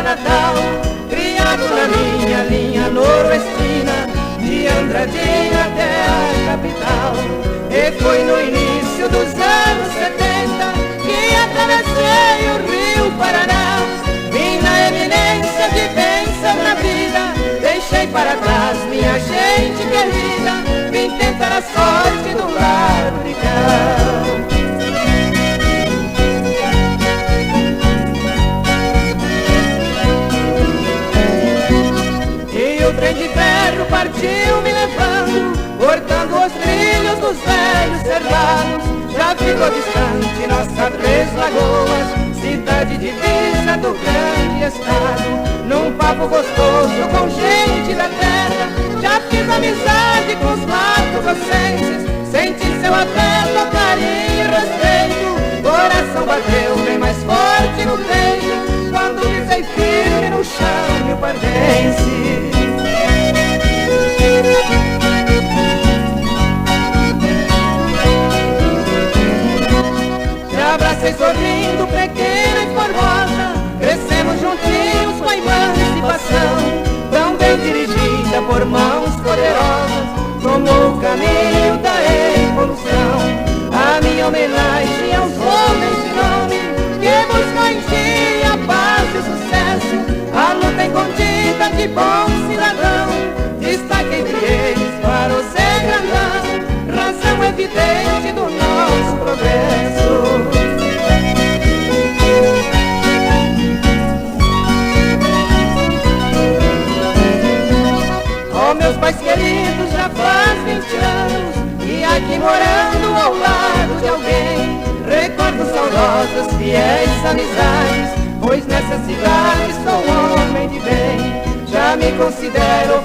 para Natal, criado na minha linha noroestina, de Andradina até a capital. E foi no início dos anos 70 que atravessei o rio Paraná. Vim na eminência de pensar na vida, deixei para trás minha gente querida, vim tentar a sorte do lado de cá. O trem de ferro partiu me levando, cortando os trilhos dos velhos cerrados. Já ficou distante nossa Três Lagoas, cidade divisa do grande estado. Num papo gostoso com gente da terra, já fiz amizade com os mato-grossenses. Senti seu afeto, carinho e respeito, coração bateu bem mais forte no peito, quando pisei firme no chão Rio Pardense. Te abracei sorrindo, pequena e formosa, crescemos juntinhos com a emancipação, tão bem dirigida por mãos poderosas, tomou o caminho da evolução. A minha homenagem aos homens de nome, que buscam em ti a paz e o sucesso, a luta incontida de bom cidadão, destaque entre eles para o ser grandão, razão evidente do nosso progresso. Oh, meus pais queridos, já faz 20 anos, e aqui morando ao lado de alguém, recordo saudosas, fiéis amizades, pois nessa cidade sou homem de bem. Já me considero